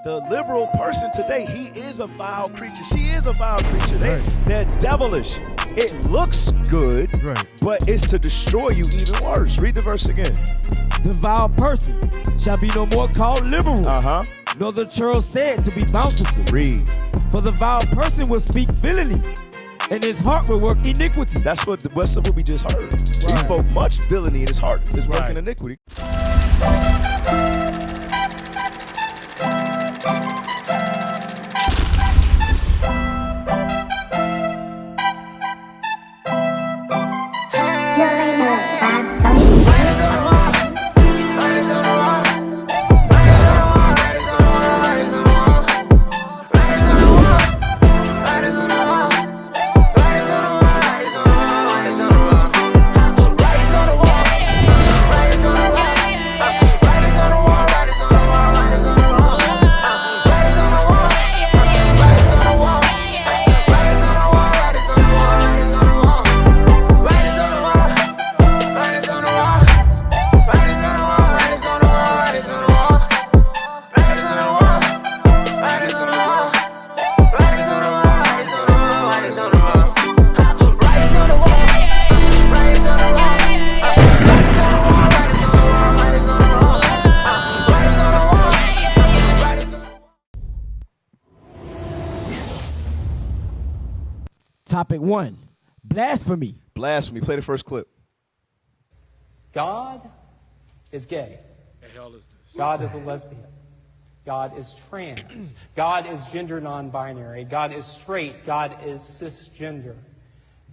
the liberal person today, he is a vile creature. She is a vile creature. They're devilish. It looks good, but it's to destroy you even worse. Read the verse again. The vile person shall be no more called liberal, nor the churl said to be bountiful. Read. For the vile person will speak villainy, and his heart will work iniquity. That's what we just heard. He spoke much villainy, in his heart is working iniquity. Topic 1, blasphemy. Blasphemy. Play the first clip. God is gay. The hell is this? God is a lesbian. God is trans. God is gender non-binary. God is straight. God is cisgender.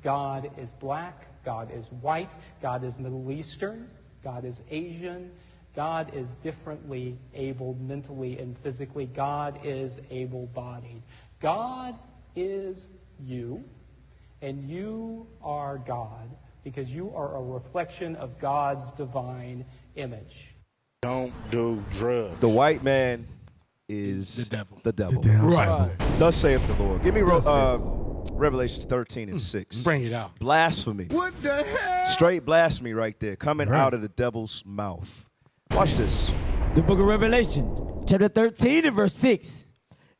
God is black. God is white. God is Middle Eastern. God is Asian. God is differently abled mentally and physically. God is able-bodied. God is you, and you are God, because you are a reflection of God's divine image. Don't do drugs. The white man is the devil. Right. Thus saith the Lord. Give me Revelations 13 and 6. Bring it out. Blasphemy. What the hell? Straight blasphemy right there, coming out of the devil's mouth. Watch this. The book of Revelation, chapter 13 and verse 6.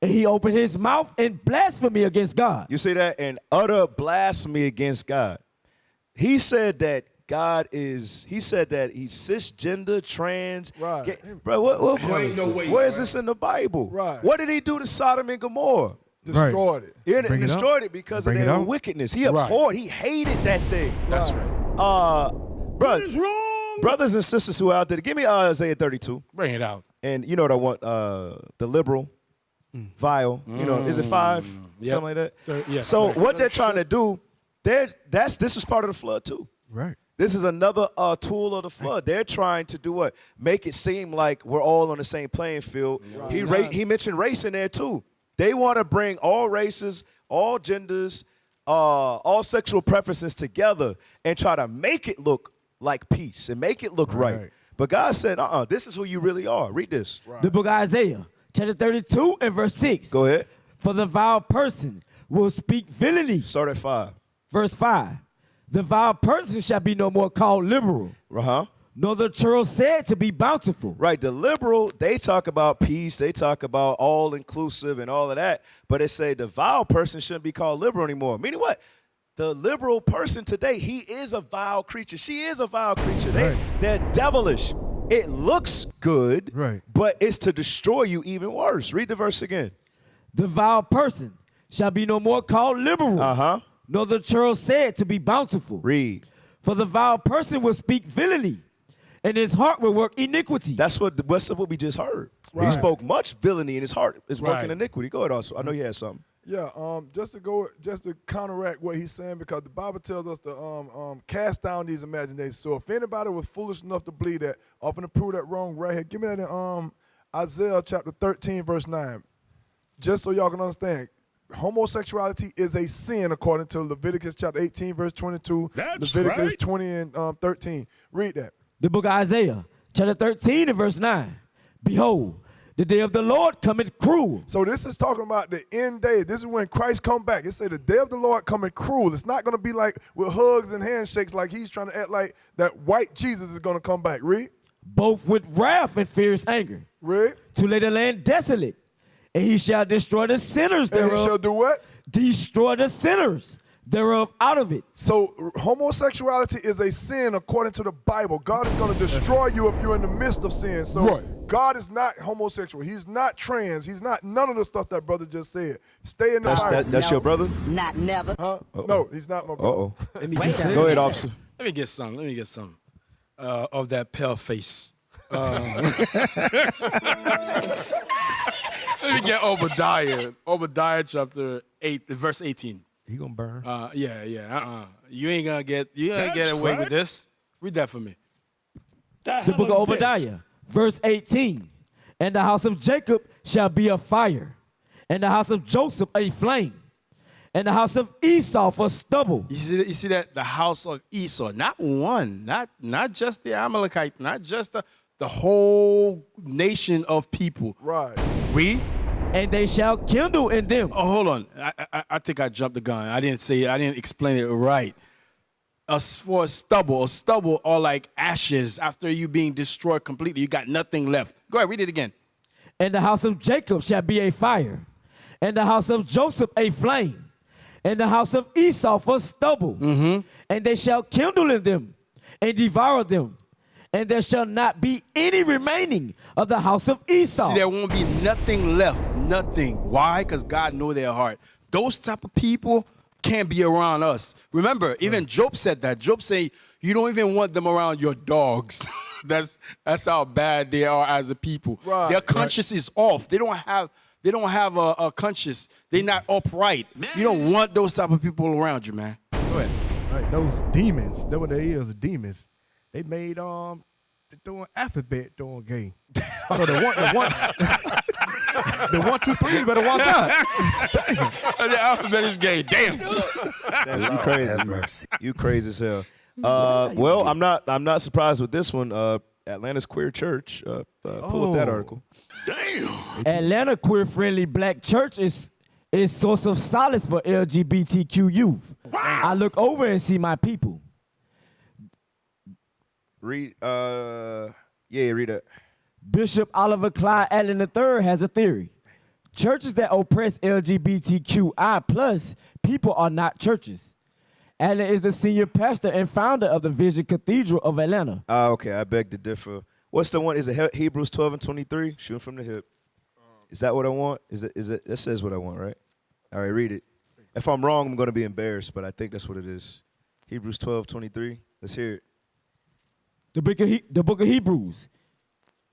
And he opened his mouth in blasphemy against God. You see that? And utter blasphemy against God. He said that he's cisgender, trans. Right. Bro, No where is this in the Bible? Right. What did he do to Sodom and Gomorrah? Destroyed it. He destroyed it because of their wickedness. He abhorred, he hated that thing. That's right. What is wrong? Brothers and sisters who are out there, give me Isaiah 32. Bring it out. And you know what I want? The liberal, vile. You know, is it 5? Something like that? Yeah. So what they're trying to do, this is part of the flood too. Right. This is another tool of the flood. They're trying to do what? Make it seem like we're all on the same playing field. Right. He mentioned race in there too. They want to bring all races, all genders, all sexual preferences together and try to make it look like peace and make it look right. But God said, this is who you really are. Read this. Right. The book of Isaiah, chapter 32 and verse 6. Go ahead. For the vile person will speak villainy. Start at 5. Verse 5. The vile person shall be no more called liberal. Nor the churl said to be bountiful. Right. The liberal, they talk about peace. They talk about all inclusive and all of that. But they say the vile person shouldn't be called liberal anymore. Meaning what? The liberal person today, he is a vile creature. She is a vile creature. They're devilish. It looks good, but it's to destroy you even worse. Read the verse again. The vile person shall be no more called liberal. Nor the churl said to be bountiful. Read. For the vile person will speak villainy, and his heart will work iniquity. That's what we just heard. He spoke much villainy, in his heart is working iniquity. Go ahead, also. I know you had something. Yeah, just to counteract what he's saying, because the Bible tells us to cast down these imaginations. So if anybody was foolish enough to believe that, I'm going to prove that wrong right here. Give me that in Isaiah chapter 13, verse 9. Just so y'all can understand, homosexuality is a sin according to Leviticus chapter 18, verse 22. That's Leviticus 20 and 13. Read that. The book of Isaiah, chapter 13 and verse 9. Behold, the day of the Lord cometh cruel. So this is talking about the end day. This is when Christ come back. It say the day of the Lord cometh cruel. It's not going to be like with hugs and handshakes like he's trying to act like that white Jesus is going to come back. Read. Both with wrath and fierce anger. Read. To lay the land desolate And he shall destroy the sinners And he thereof. shall do what? Destroy the sinners thereof out of it. So homosexuality is a sin according to the Bible. God is going to destroy you if you're in the midst of sin. So Right. God is not homosexual. He's not trans. He's not none of the stuff that brother just said. Stay in the Bible. That's your brother? Not never. Huh? No, he's not my brother. Uh-oh. Let me Go get some. ahead, officer. Let me get some. Let me get some of that pale face. Let me get Obadiah. Obadiah chapter 8, verse 18. He gonna burn. You ain't gonna get away with this. Read that for me. The book of Obadiah, verse 18. And the house of Jacob shall be a fire, and the house of Joseph a flame, and the house of Esau for stubble. You see that the house of Esau, not one, not just the Amalekite, not just the whole nation of people. Right. Read. And they shall kindle in them. Oh, hold on. I think I jumped the gun. I didn't explain it right. For stubble are like ashes after you being destroyed completely. You got nothing left. Go ahead, read it again. And the house of Jacob shall be a fire, and the house of Joseph a flame, and the house of Esau for stubble. And they shall kindle in them and devour them. And there shall not be any remaining of the house of Esau. See, there won't be nothing left. Nothing. Why? Because God knows their heart. Those type of people can't be around us. Remember, even Job said that. Job said, you don't even want them around your dogs. That's how bad they are as a people. Right. Their conscience is off. They don't have a conscience. They're not upright. You don't want those type of people around you, man. Go ahead. Right, those demons, that's what they is, demons. They made they throwing alphabet throwing game. So the 1, 2, 3 better watch out. The alphabet is gay. Damn. You crazy, man. You crazy as hell. Well, I'm not surprised with this one. Atlanta's queer church. Pull up that article. Atlanta queer-friendly black church is source of solace for LGBTQ youth. I look over and see my people. Read. Read it. Bishop Oliver Clyde Allen III has a theory. Churches that oppress LGBTQI plus people are not churches. Allen is the senior pastor and founder of the Vision Cathedral of Atlanta. Okay, I beg to differ. What's the one? Is it Hebrews 12 and 23? Shooting from the hip. Is that what I want? Is it? That says what I want, right? All right, read it. If I'm wrong, I'm going to be embarrassed, but I think that's what it is. Hebrews 12, 23. Let's hear it. The book of Hebrews,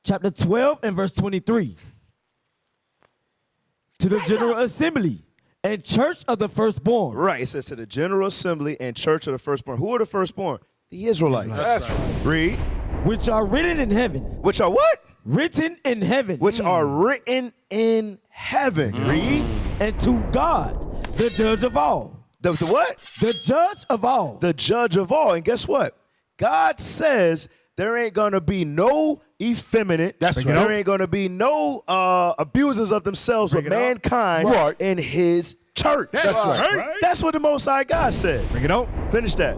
chapter 12 and verse 23. To the general assembly and church of the firstborn. Right, it says to the general assembly and church of the firstborn. Who are the firstborn? The Israelites. That's right. Read. Which are written in heaven. Which are what? Written in heaven. Which are written in heaven. Read. And to God, the judge of all. The what? The judge of all. The judge of all. And guess what? God says there ain't going to be no effeminate. That's right. There ain't going to be no abusers of themselves with mankind Right. in his church. That's right. That's what the Most High God said. Bring it on. Finish that.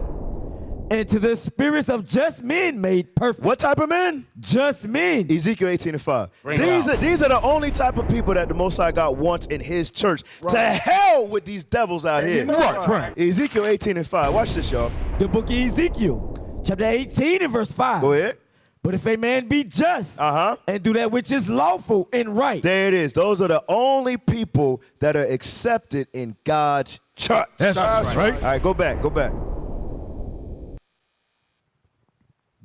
And to the spirits of just men made perfect. What type of men? Just men. Ezekiel 18 and 5. Bring it out. These are the only type of people that the Most High God wants in his church. To hell with these devils out here. Right. Ezekiel 18 and 5. Watch this, y'all. The book of Ezekiel, chapter 18 and verse 5. Go ahead. But if a man be just Uh-huh. and do that which is lawful and right. There it is. Those are the only people that are accepted in God's church. That's right. All right, go back.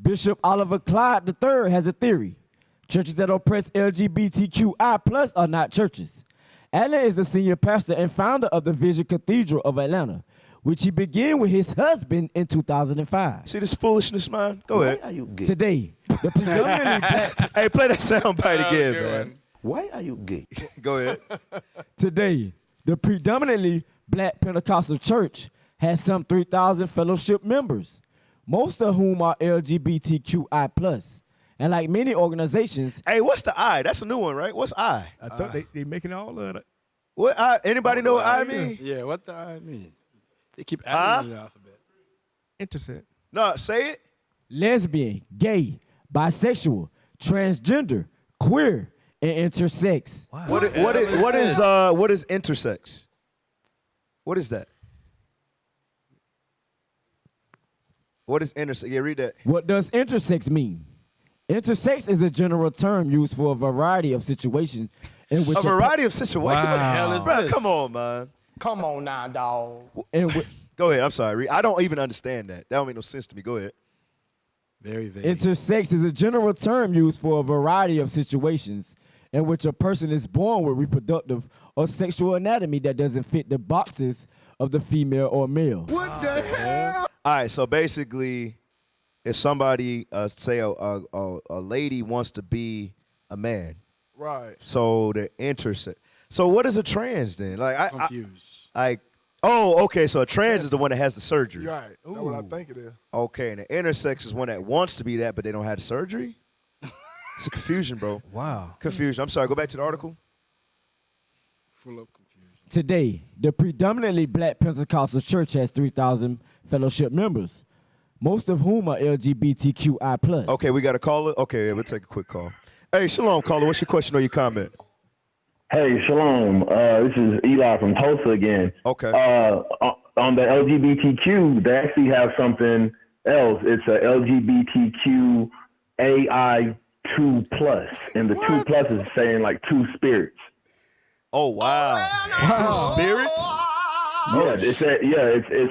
Bishop Oliver Clyde III has a theory. Churches that oppress LGBTQI plus are not churches. Allen is the senior pastor and founder of the Vision Cathedral of Atlanta, which he began with his husband in 2005. See this foolishness, man? Go ahead. Why are you gay? Today, the predominantly black Hey, play that sound bite again, man. Why are you gay? Go ahead. Today, the predominantly black Pentecostal church has some 3,000 fellowship members, most of whom are LGBTQI+. And like many organizations, Hey, what's the I? That's a new one, right? What's I? I thought they making all of that. What I? Anybody know what I mean? Yeah, what the I mean? They keep adding the alphabet. Intercept. No, say it. lesbian, gay, bisexual, transgender, queer, and intersex. What is intersex? What is that? What is intersex? Yeah, read that. What does intersex mean? Intersex is a general term used for a variety of situations in which A variety of situations. What the hell is Bruh, this? come on, man. Come on now, dog. Go ahead. I'm sorry. I don't even understand that. That don't make no sense to me. Go ahead. Very vague. Intersex is a general term used for a variety of situations in which a person is born with reproductive or sexual anatomy that doesn't fit the boxes of the female or male. What the hell? All right. So basically, if somebody, say a lady wants to be a man, Right. so they're intersex. So what is a trans then? Like Confused. Okay. So a trans is the one that has the surgery. Right. That's what I think it is. Okay, and the intersex is one that wants to be that, but they don't have the surgery. It's a confusion, bro. Wow. Confusion. I'm sorry. Go back to the article. Full of confusion. Today, the predominantly black Pentecostal church has 3,000 fellowship members, most of whom are LGBTQI+. Okay, we got a caller. Okay, we'll take a quick call. Hey, shalom, caller. What's your question or your comment? Hey, shalom. This is Eli from Tulsa again. Okay. On the LGBTQ, they actually have something else. It's a LGBTQAI2+, and the 2 plus is saying like two spirits. Oh wow. Two spirits. It's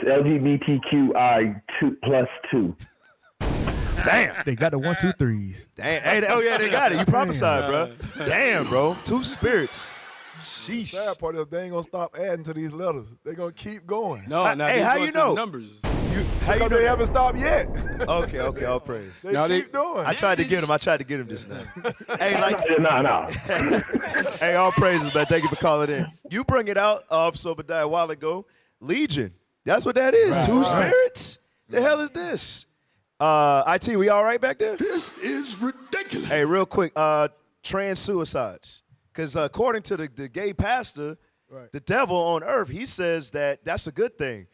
LGBTQI2+2. Damn. They got the 1, 2, 3s. Damn. Hey, they got it. You prophesied, bro. Damn, bro. Two spirits. The Sheesh. sad part is they ain't gonna stop adding to these letters. They're gonna keep going. No, now Hey, these how going you to the know? Numbers. Because they haven't stopped yet. Okay, all praise. They Now keep doing. I tried to get him just now. Hey, like, No. hey, all praises, man. Thank you for calling in. You bring it out, Officer Obadiah, a while ago. Legion. That's what that is. Two spirits? The hell is this? IT, we all right back there? This is ridiculous. Hey, real quick, trans suicides. Because according to the gay pastor, the devil on earth, he says that that's a good thing.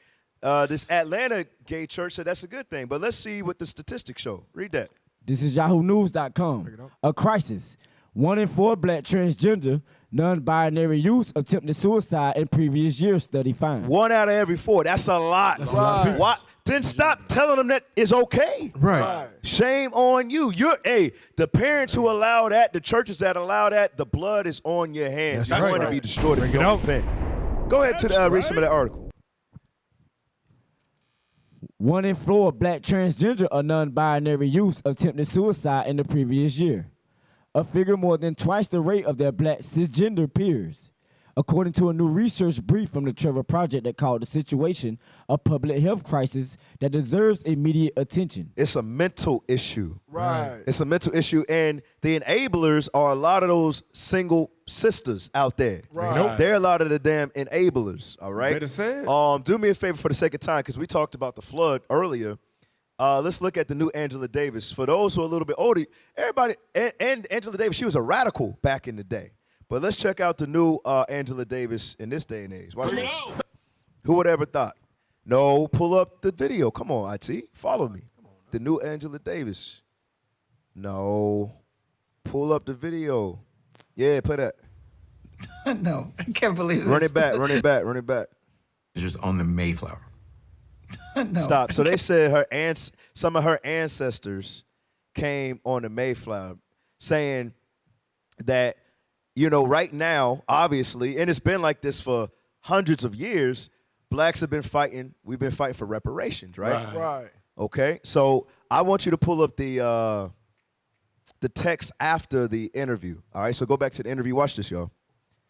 This Atlanta gay church said that's a good thing. But let's see what the statistics show. Read that. This is YahooNews.com. A crisis. 1 in 4 black transgender, non-binary youths attempted suicide in previous years, study finds. 1 out of every 4. That's a lot. a lot of people. Why? Then stop telling them that it's okay. Right. Shame on you. The parents who allow that, the churches that allow that, the blood is on your hands. That's You're going right. to be destroyed if Bring you it don't out. repent. Go ahead to read some of that article. 1 in 4 black transgender or non-binary youths attempted suicide in the previous year, a figure more than twice the rate of their black cisgender peers, according to a new research brief from the Trevor Project that called the situation a public health crisis that deserves immediate attention. It's a mental issue. Right. It's a mental issue, and the enablers are a lot of those single sisters out there. Right. Nope. They're a lot of the damn enablers, all right? Better said. Do me a favor for the sake of time, because we talked about the flood earlier. Let's look at the new Angela Davis. For those who are a little bit older, everybody, and Angela Davis, she was a radical back in the day. But let's check out the new Angela Davis in this day and age. Watch this. Who would ever thought? No, pull up the video. Come on, IT. Follow me. The new Angela Davis. No. Pull up the video. Yeah, play that. No, I can't believe this. Run it back. It's just on the Mayflower. No. Stop. So they said some of her ancestors came on the Mayflower saying that, right now, obviously, and it's been like this for hundreds of years, blacks have been fighting. We've been fighting for reparations, right? Right. Okay. So I want you to pull up the text after the interview. All right. So go back to the interview. Watch this, y'all.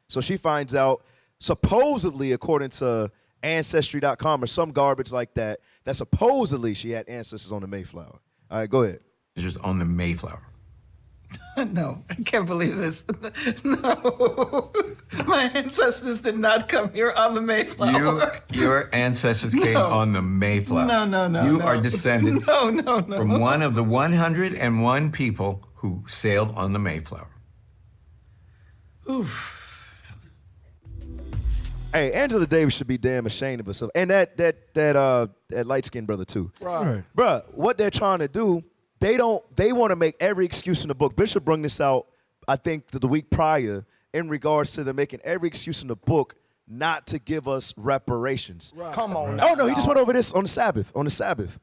So she finds out, supposedly, according to Ancestry.com or some garbage like that, that supposedly she had ancestors on the Mayflower. All right, go ahead. It's just on the Mayflower. No, I can't believe this. No, my ancestors did not come here on the Mayflower. Your ancestors came on the Mayflower. No. You are descended No. from one of the 101 people who sailed on the Mayflower. Oof. Hey, Angela Davis should be damn ashamed of herself, and that light skinned brother too. Right. Bruh, what they're trying to do, they want to make every excuse in the book. Bishop brought this out I think, the week prior in regards to them making every excuse in the book not to give us reparations. Come on now. Oh no, he just went over this on the Sabbath. On the Sabbath.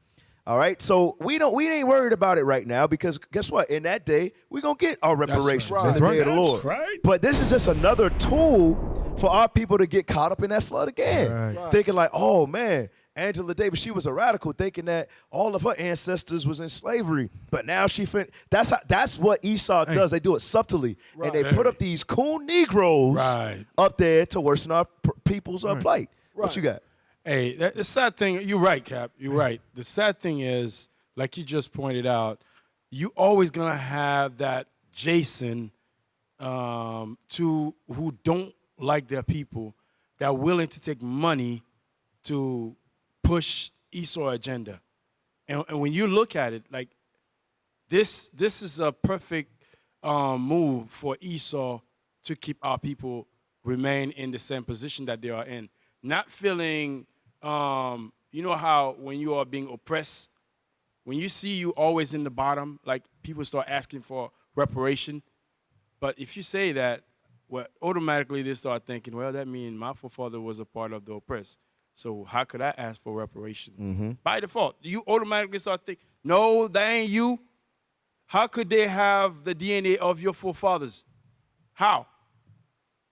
All right, so we ain't worried about it right now because guess what? In that day, we're gonna get our reparations in the day of the Lord. right. But this is just another tool for our people to get caught up in that flood again. Right. Thinking like, oh man, Angela Davis, she was a radical, thinking that all of her ancestors was in slavery. But now that's what Esau does. They do it subtly. And they put up these cool Negroes up there to worsen our people's plight. What you got? Hey, the sad thing, you're right, Cap. You're right. The sad thing is, like you just pointed out, you always gonna have that Jason who don't like their people, that are willing to take money to push Esau agenda. And when you look at it, like this is a perfect move for Esau to keep our people remain in the same position that they are in. Not feeling, you know how when you are being oppressed, when you see you always in the bottom, like people start asking for reparation. But if you say that, well, automatically they start thinking, well, that means my forefather was a part of the oppressed. So how could I ask for reparation? By default, you automatically start thinking, no, that ain't you. How could they have the DNA of your forefathers? How?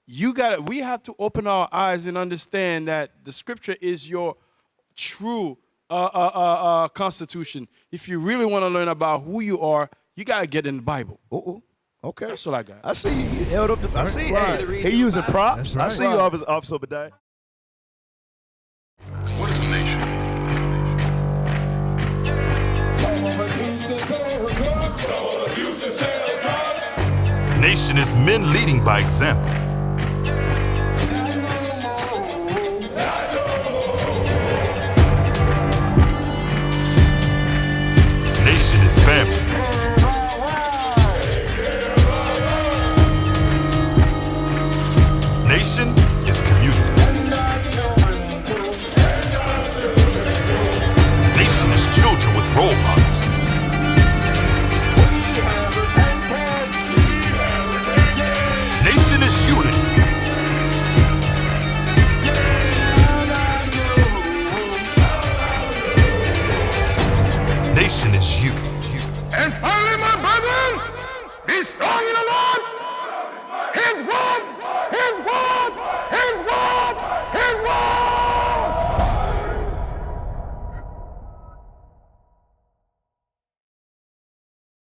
We have to open our eyes and understand that the scripture is your true constitution. If you really want to learn about who you are, you got to get in the Bible. Okay. That's what I got. I see you held up I see he using props. That's right. I see you, Officer Obadiah. What is a nation? Nation is men leading by example.